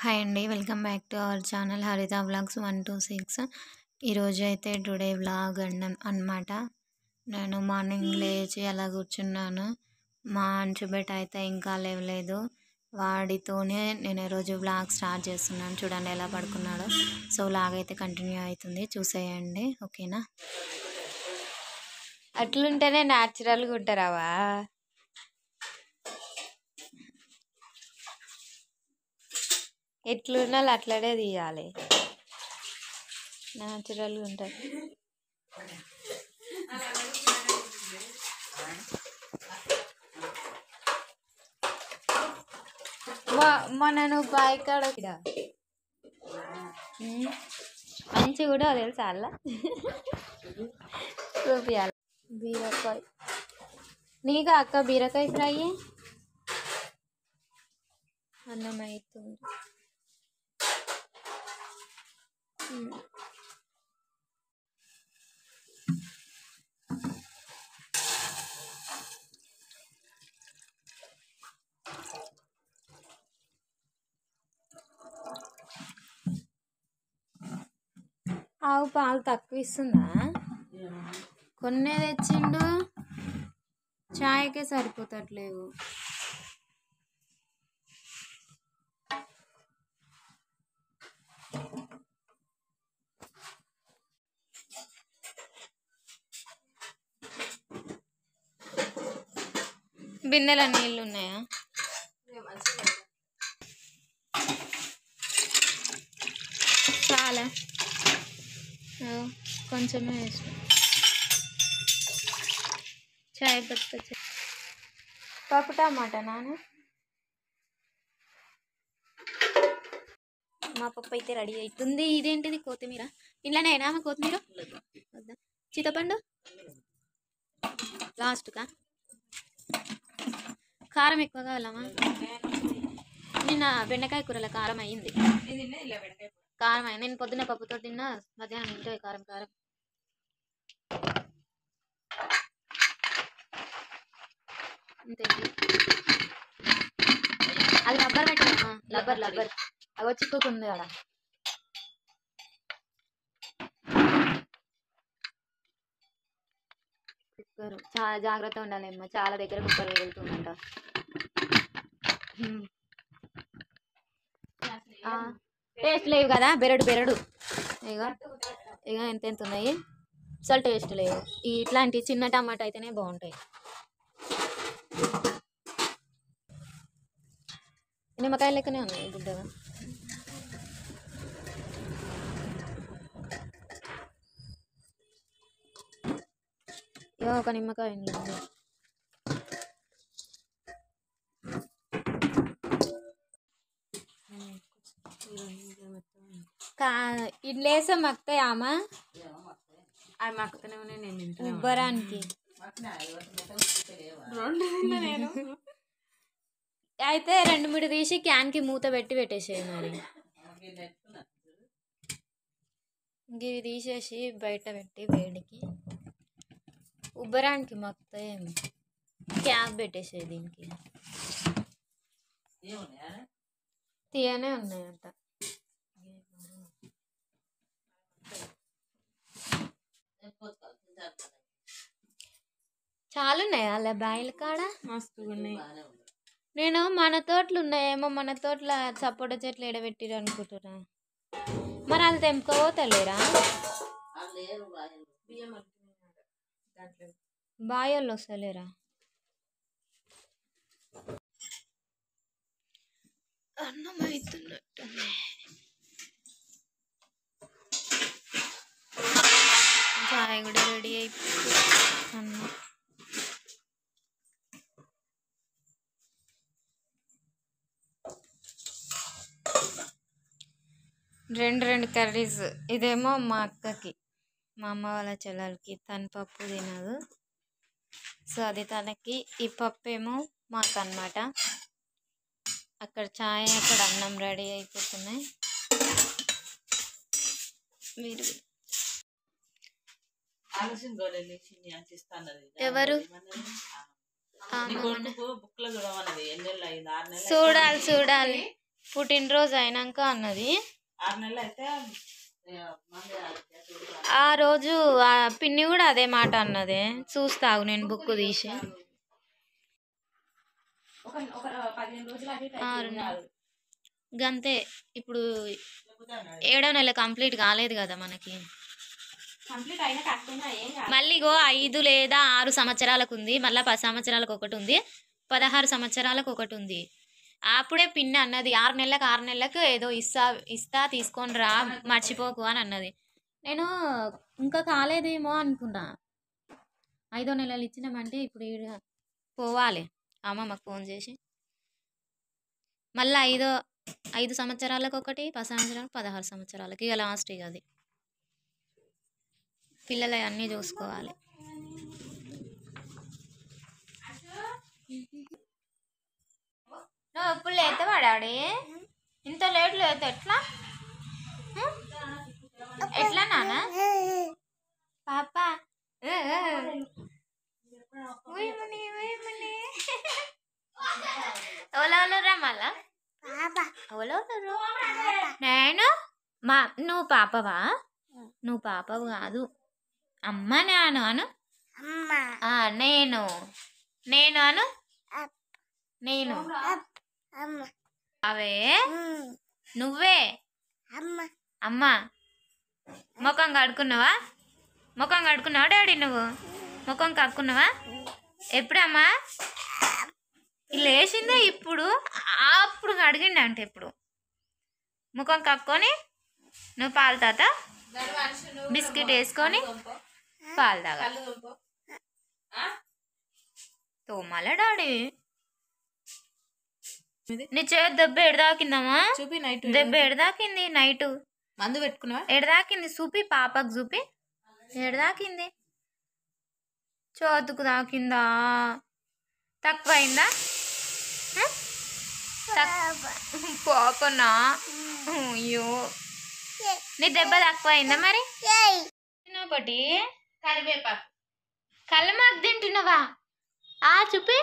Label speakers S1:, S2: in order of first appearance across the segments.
S1: Hi అండి. Welcome back to our channel హరిత vlogs 126. ఈరోజు అయితే టుడే వ్లాగ్ అన్నమాట. నేను మార్నింగ్ లేచి అలా కూర్చున్నాను. మా అంచుబెట్ అయితే ఇంకా లేవలేదు. వాడితోనే నేను ఈరోజు వ్లాగ్ స్టార్ట్ చేస్తున్నాను. చూడండి ఎలా పడుకున్నాడో. సో వ్లాగ్ అయితే కంటిన్యూ అవుతుంది, చూసేయండి. ఓకేనా? అట్లుంటేనే న్యాచురల్గా ఉంటారావా? ఎట్లున్నా అట్లనే తీయాలి, న్యాచురల్గా ఉంటుంది. మన బాయికాడ మంచి కూడా తెలుసా అలా చూపియాలి. బీరకాయ నీగా అక్క, బీరకాయ ఫ్రై అన్నం అవుతుంది. ఆవు పాలు తక్కువ ఇస్తుందా? కొన్నే తెచ్చిండు, చాయ్కే సరిపోతట్లేవు. బిందెల నీళ్ళు ఉన్నాయా? చాలా కొంచెమే వేసిన చాయ్ పత్తా. పప్పు టమాటా నాన్న. మా పప్పు అయితే రెడీ అవుతుంది. ఇదేంటిది? కొత్తిమీర. ఇంట్లోనేనా మా కొత్తిమీర? వద్దా? చింతపండు లాస్ట్గా. కారం ఎక్కువ కావాలమ్మా. నిన్న బెండకాయ కూరలో కారం అయ్యింది. కారం అయింది. నేను పొద్దున్న పప్పుతో తిన్నా, మధ్యాహ్నం తింటే కారం కారం. అంతే. అది రబ్బర్ పెట్టమ్మా, రబ్బర్ అవి చిక్కుకుంది కదా. కుక్కర్ చాలా జాగ్రత్త ఉండాలేమ్మా, చాలా దగ్గర కుక్కర్ వెళ్తుందంట. టేస్ట్ లేవు కదా, బెరడు ఇక ఎంత ఉన్నాయి, అసలు టేస్ట్ లేవు. ఇట్లాంటి చిన్న టమాటా అయితేనే బాగుంటాయి. నిమ్మకాయలు లెక్కనే ఉన్నాయి గుడ్డగా. ఇక ఒక నిమ్మకాయ ఉంది. ఇడ్లేసా మక్తాయామా? అవి మక్కుతూనే ఉన్నాయి. నేను ఉబ్బరానికి అయితే 2-3 తీసి క్యాన్కి మూత పెట్టి పెట్టేసేది. మరి ఇవి తీసేసి బయట పెట్టి వేడికి ఉబ్బరానికి మక్కుతాయేమో, క్యాప్ పెట్టేసేది. దీనికి తీయనే ఉన్నాయంట. చాలా ఉన్నాయి అలా బాయిల కాడ, మస్తుగా ఉన్నాయి. నేను మన తోటలు ఉన్నాయేమో, మన తోటల సపోటా చెట్లు ఎడబెట్టిరు అనుకుంటున్నా. మరి అది తెంపుకోపోతలేరా? బాయోళ్ళు వస్తలేరా? అన్నం అవుతున్నట్టు. చాయ్ కూడా రెడీ అయిపోయింది. అన్నం 2 కర్రీస్. ఇదేమో మా అక్కకి, మా అమ్మ వాళ్ళ చెల్లెలకి. తన పప్పు తినదు, సో అది తనకి. ఈ పప్పు ఏమో మాకు అన్నమాట. అక్కడ చాయ్, అక్కడ అన్నం రెడీ అయిపోతున్నాయి. మీరు ఎవరు? చూడాలి పుట్టినరోజు అయినాక అన్నది. ఆ రోజు ఆ పిన్ని కూడా అదే మాట అన్నదే. చూస్తావు నేను బుక్ తీసి. గంతే. ఇప్పుడు 7వ నెల కంప్లీట్ కాలేదు కదా మనకి. మళ్ళీ 5 లేదా 6 సంవత్సరాలకు ఉంది, మళ్ళీ 10 సంవత్సరాలకు ఒకటి ఉంది, 16 సంవత్సరాలకు ఒకటి ఉంది. అప్పుడే పిన్ని అన్నది 6 నెలలకు ఏదో ఇస్తా తీసుకొని రా మర్చిపోకు అని అన్నది. నేను ఇంకా కాలేదేమో అనుకున్నా. 5వ నెలలు ఇచ్చినామంటే ఇప్పుడు పోవాలి అమ్మమ్మకు ఫోన్ చేసి. మళ్ళీ 5 సంవత్సరాలకు ఒకటి, 10 సంవత్సరాలకు, 16 సంవత్సరాలకి. ఇక లాస్ట్ ఇక అది. పిల్లలు అన్నీ చూసుకోవాలి. నువ్వు ఎప్పుడు లేతావా డాడీ? ఇంత లేట్ లేతే ఎట్లా ఎట్లా నాన్న? పాప ఎవరెవరురా మళ్ళా? ఎవరెవరు? నేను నువ్వు పాపవా? నువ్వు పాపవు కాదు, అమ్మ నాను అను. నేను అను. నేను అవే నువ్వే అమ్మ. ముఖం కడుక్కున్నావా డాడీ? నువ్వు ముఖం కడుక్కున్నావా? ఎప్పుడమ్మా? లేచిందే ఇప్పుడు. అప్పుడు కడిగిండి అంటే ఇప్పుడు ముఖం కక్కుని నువ్వు పాలు తాత బిస్కెట్ వేసుకొని పాలు తాగా. తోమాల డాడీ. నీ చేతి దెబ్బ ఎడదాకిందమ్మా? చూపి. నైట్ దెబ్బ ఎడదాకింది. నైట్ మందు పెట్టుకున్నావా? ఎడదాకింది చూపి, పాపకు చూపి. ఎడదాకింది? చోతుకు దాకిందా? తక్కువైందా? పాపనా? అయ్యో, నీ దెబ్బ తక్కువైందా మరి? ఒకటి కరివేపాకు కళ్ళమాకు తింటున్నావా? చూపి.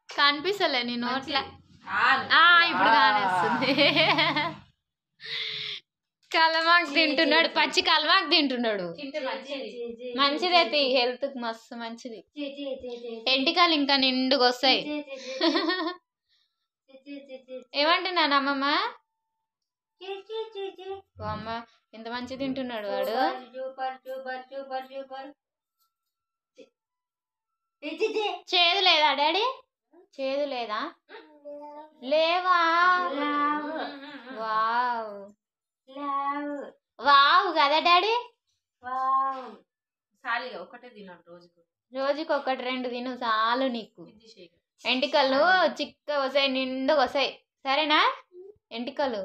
S1: కనిపిస్తలే నీ నోట్ల. ఇప్పుడు కానేస్తుంది. కళ్ళమాకు తింటున్నాడు, పచ్చి కళ్ళమాకు తింటున్నాడు. మంచిదైతే హెల్త్ కి మస్తు మంచిది. ఎంటికలు ఇంకా నిండుగా వస్తాయి. ఏమంటున్నాను అమ్మమ్మ? అమ్మ ఎంత మంచి తింటున్నాడు వాడు. చేదు లేదా డాడీ? చేదు లేదా? లేవా? వావ్ వావ్ కదా డాడీ? ఒకటే తిన్నాడు రోజుకి 1-2 తిను చాలు నీకు. ఎంటికలు చిక్క వసాయి, నిండుగా వసాయి. సరేనా? ఎంటికలు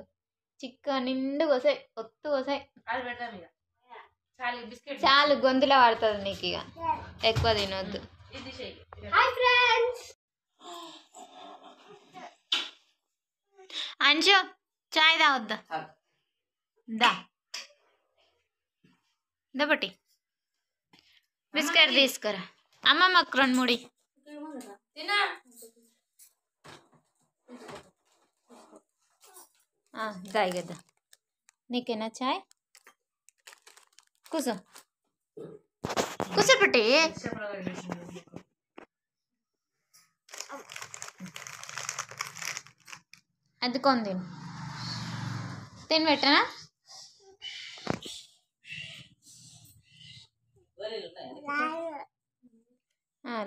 S1: చిక్క నిండుగా వసాయి, ఒత్తు వసాయి. చాలు, గొంతులో పడుతుంది నీకు. ఇక ఎక్కువ తినొద్దు. అంచు చాయ్ తావద్దా? దబట్టి బిస్కెట్ తీసుకురా. అమ్మమ్మకు 2-3 దాయి కదా. నీకేనా చాయ్? కూర్చోబెట్టి. అద్దుకొని తిని పెట్టనా?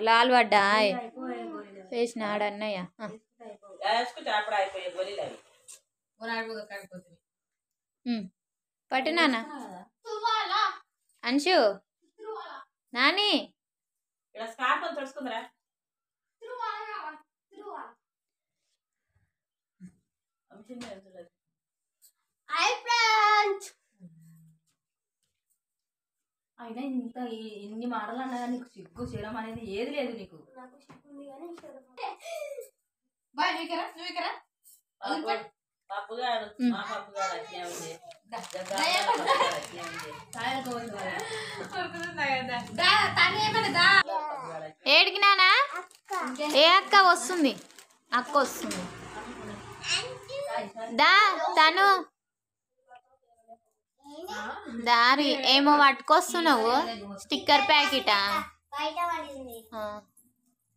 S1: లాల్ పడ్డా వేసినాడు అన్నయ్య. పట్టు నాన్న. అంశు నాని
S2: అయినా ఇంత ఇన్ని మాటలు అన్నా నీకు సిగ్గు చేయడం అనేది ఏది లేదు నీకు.
S1: ఏడికి నానా? ఏ అక్క వస్తుంది? అక్క వస్తుంది. దా తను దారి ఏమో పట్టుకొస్తున్నావు స్టిక్కర్ ప్యాకెటా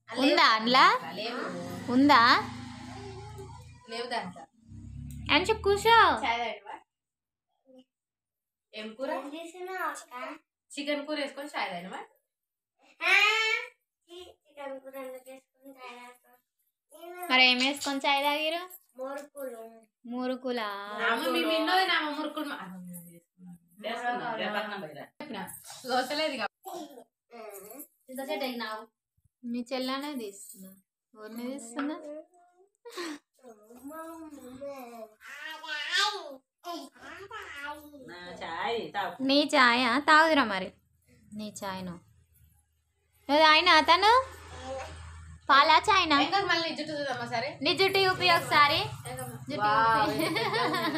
S1: ఉందా అందులో ఉందా
S2: లేవు దాంట్లో
S1: అని కూర్చో
S2: ఏం కూర చికెన్ కూర వేసుకొని చాయ్ తాగినవా
S1: మరి ఏం వేసుకొని చాయ్ తాగిరు మురుకులా మీ చెల్లనే తీస్తున్నా ఎవరిని తీస్తున్నా నీ చాయ్ తాగుదురా మరి నీ చాయ్ను నువ్వు ఆయన అతను పాలా చాయ్నా
S2: మళ్ళీ జుట్టు చూద్దామా సరే
S1: నీ జుట్టు చూపి ఒకసారి జుట్టు చూపి